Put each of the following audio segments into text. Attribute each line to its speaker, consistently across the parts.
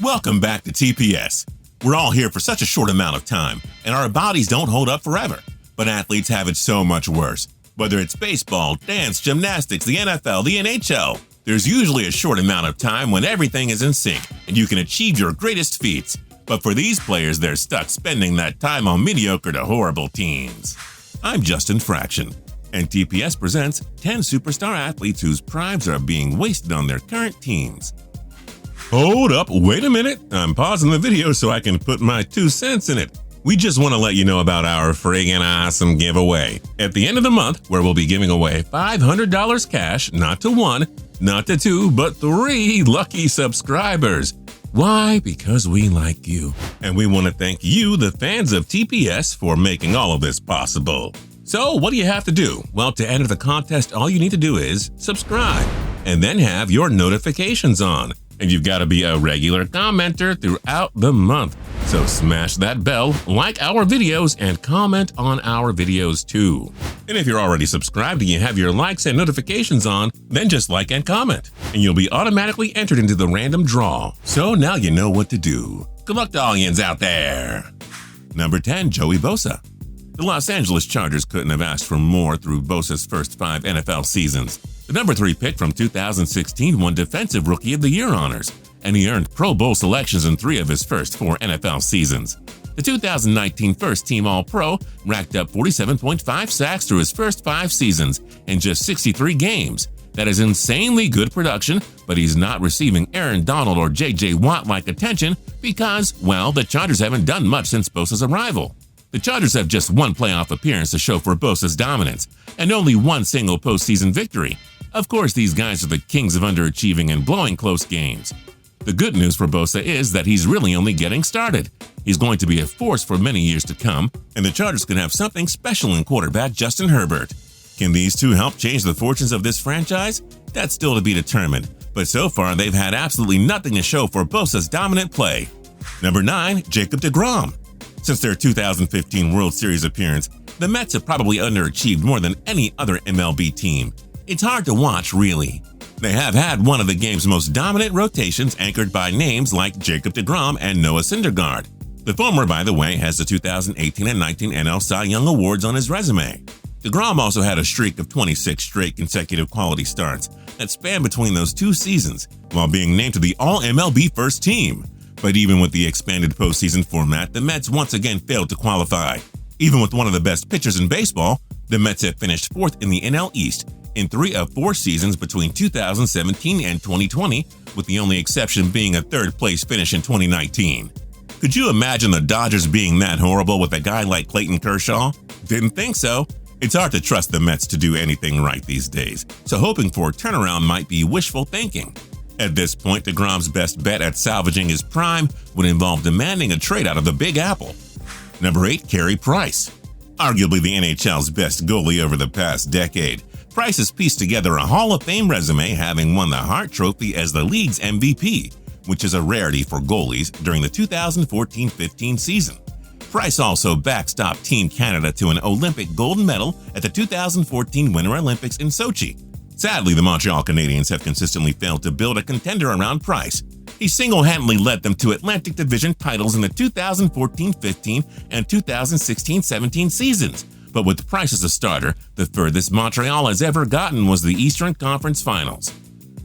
Speaker 1: Welcome back to TPS. We're all here for such a short amount of time, and our bodies don't hold up forever. But athletes have it so much worse. Whether it's baseball, dance, gymnastics, the NFL, the NHL, there's usually a short amount of time when everything is in sync and you can achieve your greatest feats. But for these players, they're stuck spending that time on mediocre to horrible teams. I'm Justin Fraction, and TPS presents 10 superstar athletes whose primes are being wasted on their current teams. Hold up, wait a minute. I'm pausing the video so I can put my 2 cents in it. We just want to let you know about our friggin' awesome giveaway at the end of the month, where we'll be giving away $500 cash, not to 1, not to 2, but 3 lucky subscribers. Why? Because we like you. And we want to thank you, the fans of TPS, for making all of this possible. So what do you have to do? Well, to enter the contest, all you need to do is subscribe and then have your notifications on. And you've got to be a regular commenter throughout the month. So smash that bell, like our videos, and comment on our videos too. And if you're already subscribed and you have your likes and notifications on, then just like and comment, and you'll be automatically entered into the random draw. So now you know what to do. Good luck to all yins out there. Number 10, Joey Bosa. The Los Angeles Chargers couldn't have asked for more through Bosa's first 5 NFL seasons. The number 3 pick from 2016 won Defensive Rookie of the Year honors, and he earned Pro Bowl selections in 3 of his first 4 NFL seasons. The 2019 First Team All-Pro racked up 47.5 sacks through his first 5 seasons in just 63 games. That is insanely good production, but he's not receiving Aaron Donald or J.J. Watt-like attention because, well, the Chargers haven't done much since Bosa's arrival. The Chargers have just 1 playoff appearance to show for Bosa's dominance, and only 1 single postseason victory. Of course, these guys are the kings of underachieving and blowing close games. The good news for Bosa is that he's really only getting started. He's going to be a force for many years to come, and the Chargers can have something special in quarterback Justin Herbert. Can these two help change the fortunes of this franchise? That's still to be determined, but so far they've had absolutely nothing to show for Bosa's dominant play. Number 9, Jacob deGrom. Since their 2015 World Series appearance, the Mets have probably underachieved more than any other MLB team. It's hard to watch, really. They have had one of the game's most dominant rotations, anchored by names like Jacob deGrom and Noah Syndergaard. The former, by the way, has the 2018 and 19 NL Cy Young Awards on his resume. deGrom also had a streak of 26 straight consecutive quality starts that spanned between those 2 seasons, while being named to the All-MLB First Team. But even with the expanded postseason format, the Mets once again failed to qualify. Even with one of the best pitchers in baseball, the Mets have finished 4th in the NL East in 3 of 4 seasons between 2017 and 2020, with the only exception being a 3rd-place finish in 2019. Could you imagine the Dodgers being that horrible with a guy like Clayton Kershaw? Didn't think so. It's hard to trust the Mets to do anything right these days, so hoping for a turnaround might be wishful thinking. At this point, deGrom's best bet at salvaging his prime would involve demanding a trade out of the Big Apple. Number 8, Carey Price. Arguably the NHL's best goalie over the past decade, Price has pieced together a Hall of Fame resume, having won the Hart Trophy as the league's MVP, which is a rarity for goalies during the 2014-15 season. Price also backstopped Team Canada to an Olympic gold medal at the 2014 Winter Olympics in Sochi. Sadly, the Montreal Canadiens have consistently failed to build a contender around Price. He single-handedly led them to Atlantic Division titles in the 2014-15 and 2016-17 seasons. But with Price as a starter, the furthest Montreal has ever gotten was the Eastern Conference Finals.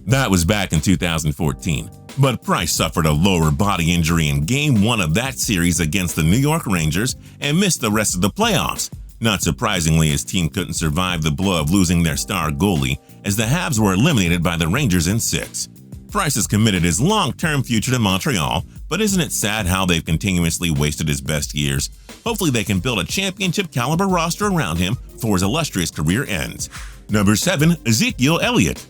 Speaker 1: That was back in 2014. But Price suffered a lower body injury in Game 1 of that series against the New York Rangers and missed the rest of the playoffs. Not surprisingly, his team couldn't survive the blow of losing their star goalie, as the Habs were eliminated by the Rangers in 6. Price has committed his long-term future to Montreal, but isn't it sad how they've continuously wasted his best years? Hopefully they can build a championship-caliber roster around him before his illustrious career ends. Number 7, Ezekiel Elliott.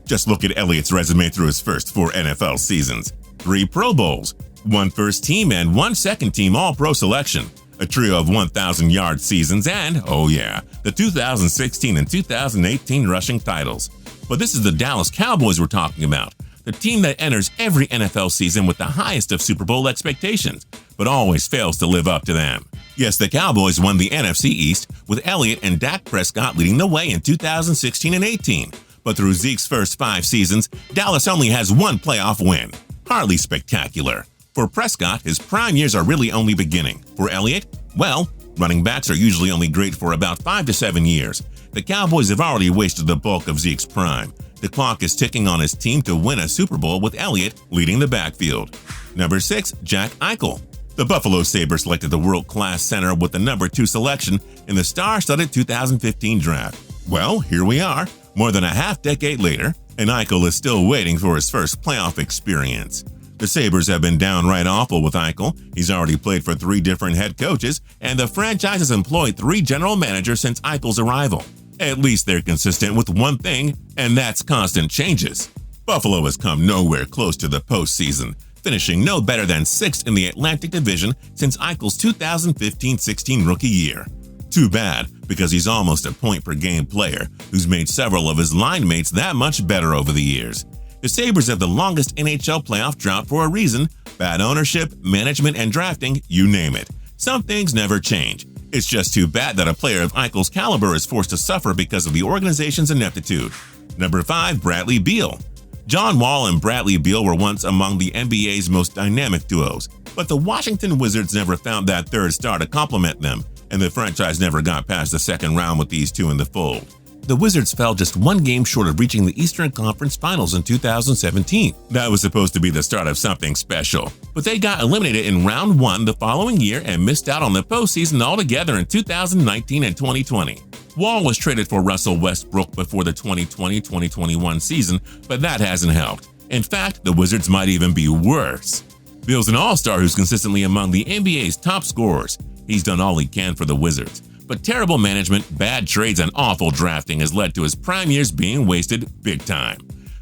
Speaker 1: Just look at Elliott's resume through his first 4 NFL seasons. 3 Pro Bowls, 1 first team and 1 second team All-Pro selection, a trio of 1,000-yard seasons, and, oh yeah, the 2016 and 2018 rushing titles. But this is the Dallas Cowboys we're talking about, the team that enters every NFL season with the highest of Super Bowl expectations, but always fails to live up to them. Yes, the Cowboys won the NFC East, with Elliott and Dak Prescott leading the way in 2016 and 18. But through Zeke's first 5 seasons, Dallas only has 1 playoff win. Hardly spectacular. For Prescott, his prime years are really only beginning. For Elliott, well, running backs are usually only great for about 5 to 7 years. The Cowboys have already wasted the bulk of Zeke's prime. The clock is ticking on his team to win a Super Bowl with Elliott leading the backfield. Number 6, Jack Eichel. The Buffalo Sabres selected the world-class center with the number 2 selection in the star-studded 2015 draft. Well, here we are, more than a half-decade later, and Eichel is still waiting for his first playoff experience. The Sabres have been downright awful with Eichel. He's already played for 3 different head coaches, and the franchise has employed 3 general managers since Eichel's arrival. At least they're consistent with one thing, and that's constant changes. Buffalo has come nowhere close to the postseason, finishing no better than 6th in the Atlantic Division since Eichel's 2015-16 rookie year. Too bad, because he's almost a point-per-game player who's made several of his line mates that much better over the years. The Sabres have the longest NHL playoff drought for a reason. Bad ownership, management, and drafting, you name it. Some things never change. It's just too bad that a player of Eichel's caliber is forced to suffer because of the organization's ineptitude. Number 5, Bradley Beal. John Wall and Bradley Beal were once among the NBA's most dynamic duos, but the Washington Wizards never found that third star to complement them, and the franchise never got past the second round with these two in the fold. The Wizards fell just 1 game short of reaching the Eastern Conference Finals in 2017. That was supposed to be the start of something special, but they got eliminated in round 1 the following year and missed out on the postseason altogether in 2019 and 2020. Wall was traded for Russell Westbrook before the 2020-2021 season, but that hasn't helped. In fact, the Wizards might even be worse. Beal's an all-star who's consistently among the NBA's top scorers. He's done all he can for the Wizards, but terrible management, bad trades, and awful drafting has led to his prime years being wasted big time.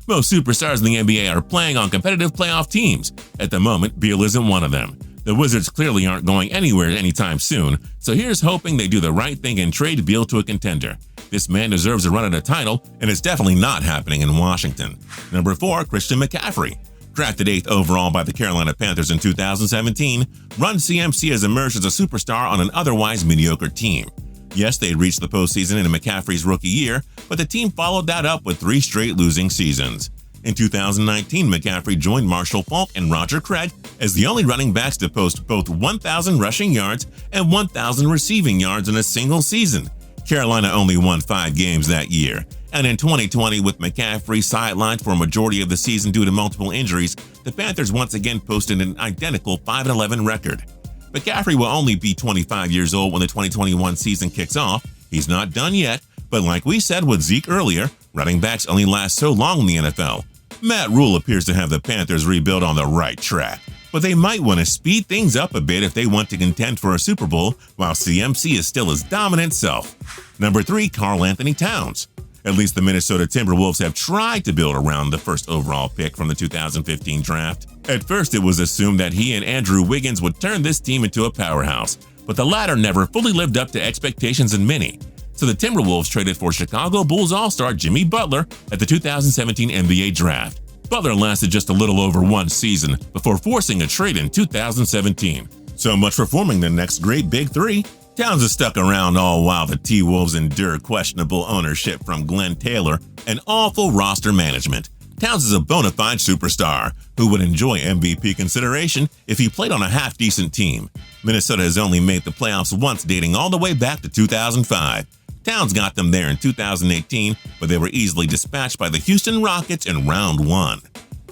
Speaker 1: Most superstars in the NBA are playing on competitive playoff teams. At the moment, Beal isn't one of them. The Wizards clearly aren't going anywhere anytime soon, so here's hoping they do the right thing and trade Beal to a contender. This man deserves a run at a title, and it's definitely not happening in Washington. Number 4, Christian McCaffrey. Drafted 8th overall by the Carolina Panthers in 2017, Run CMC has emerged as a superstar on an otherwise mediocre team. Yes, they reached the postseason in McCaffrey's rookie year, but the team followed that up with 3 straight losing seasons. In 2019, McCaffrey joined Marshall Faulk and Roger Craig as the only running backs to post both 1,000 rushing yards and 1,000 receiving yards in a single season. Carolina only won 5 games that year, and in 2020, with McCaffrey sidelined for a majority of the season due to multiple injuries, the Panthers once again posted an identical 5-11 record. McCaffrey will only be 25 years old when the 2021 season kicks off. He's not done yet, but like we said with Zeke earlier, running backs only last so long in the NFL. Matt Rule appears to have the Panthers rebuilt on the right track, but they might want to speed things up a bit if they want to contend for a Super Bowl while CMC is still his dominant self. Number 3, Karl-Anthony Towns. At least the Minnesota Timberwolves have tried to build around the first overall pick from the 2015 draft. At first, it was assumed that he and Andrew Wiggins would turn this team into a powerhouse, but the latter never fully lived up to expectations in many. So the Timberwolves traded for Chicago Bulls All-Star Jimmy Butler at the 2017 NBA Draft. Butler lasted just a little over 1 season before forcing a trade in 2017. So much for forming the next great Big Three. Towns is stuck around all while the T-Wolves endure questionable ownership from Glenn Taylor and awful roster management. Towns is a bona fide superstar who would enjoy MVP consideration if he played on a half-decent team. Minnesota has only made the playoffs once, dating all the way back to 2005. Towns got them there in 2018, but they were easily dispatched by the Houston Rockets in round 1.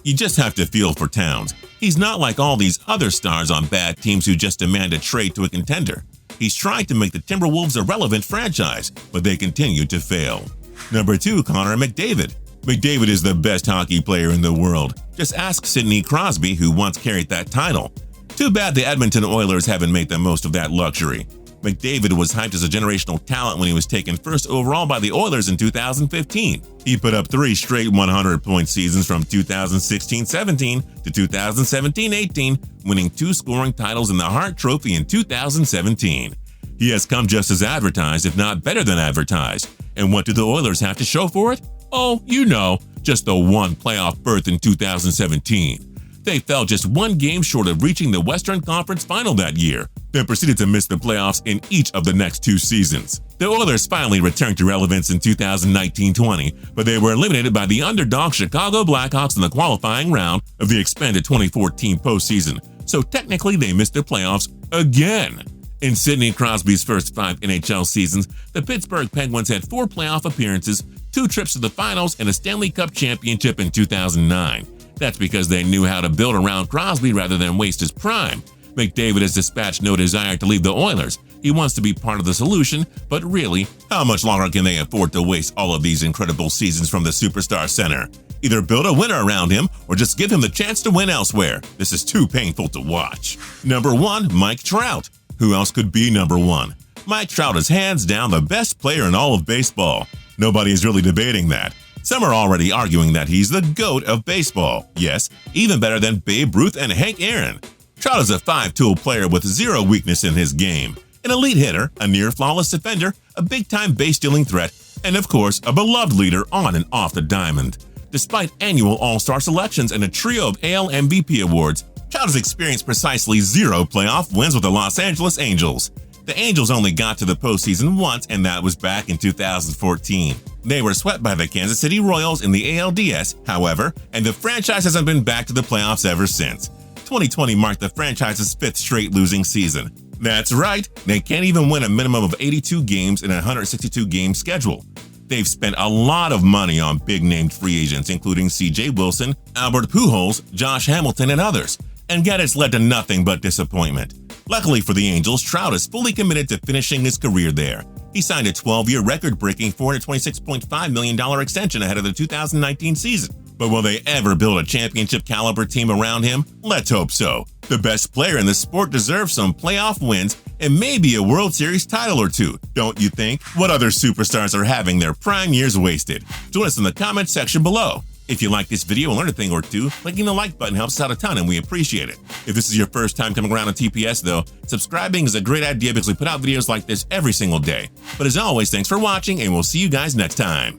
Speaker 1: You just have to feel for Towns. He's not like all these other stars on bad teams who just demand a trade to a contender. He's trying to make the Timberwolves a relevant franchise, but they continue to fail. Number 2, Connor McDavid. McDavid is the best hockey player in the world. Just ask Sidney Crosby, who once carried that title. Too bad the Edmonton Oilers haven't made the most of that luxury. McDavid was hyped as a generational talent when he was taken first overall by the Oilers in 2015. He put up 3 straight 100-point seasons from 2016-17 to 2017-18, winning 2 scoring titles in the Hart Trophy in 2017. He has come just as advertised, if not better than advertised. And what do the Oilers have to show for it? Oh, you know, just the 1 playoff berth in 2017. They fell just 1 game short of reaching the Western Conference Final that year, then proceeded to miss the playoffs in each of the next 2 seasons. The Oilers finally returned to relevance in 2019-20, but they were eliminated by the underdog Chicago Blackhawks in the qualifying round of the expanded 2014 postseason, so technically they missed the playoffs again. In Sidney Crosby's first 5 NHL seasons, the Pittsburgh Penguins had 4 playoff appearances, 2 trips to the finals, and a Stanley Cup championship in 2009. That's because they knew how to build around Crosby rather than waste his prime. McDavid has dispatched no desire to leave the Oilers. He wants to be part of the solution, but really, how much longer can they afford to waste all of these incredible seasons from the superstar center? Either build a winner around him or just give him the chance to win elsewhere. This is too painful to watch. Number 1, Mike Trout. Who else could be number 1? Mike Trout is hands down the best player in all of baseball. Nobody is really debating that. Some are already arguing that he's the GOAT of baseball. Yes, even better than Babe Ruth and Hank Aaron. Trout is a 5-tool player with 0 weakness in his game. An elite hitter, a near-flawless defender, a big-time base-stealing threat, and of course, a beloved leader on and off the diamond. Despite annual All-Star selections and a trio of AL MVP awards, Trout has experienced precisely 0 playoff wins with the Los Angeles Angels. The Angels only got to the postseason once, and that was back in 2014. They were swept by the Kansas City Royals in the ALDS, however, and the franchise hasn't been back to the playoffs ever since. 2020 marked the franchise's 5th straight losing season. That's right, they can't even win a minimum of 82 games in a 162-game schedule. They've spent a lot of money on big-named free agents, including C.J. Wilson, Albert Pujols, Josh Hamilton, and others, and yet it's led to nothing but disappointment. Luckily for the Angels, Trout is fully committed to finishing his career there. He signed a 12-year record-breaking $426.5 million extension ahead of the 2019 season. But will they ever build a championship-caliber team around him? Let's hope so. The best player in the sport deserves some playoff wins and maybe a World Series title or 2, don't you think? What other superstars are having their prime years wasted? Join us in the comments section below. If you like this video and learned a thing or two, clicking the like button helps us out a ton and we appreciate it. If this is your first time coming around on TPS though, subscribing is a great idea because we put out videos like this every single day. But as always, thanks for watching and we'll see you guys next time.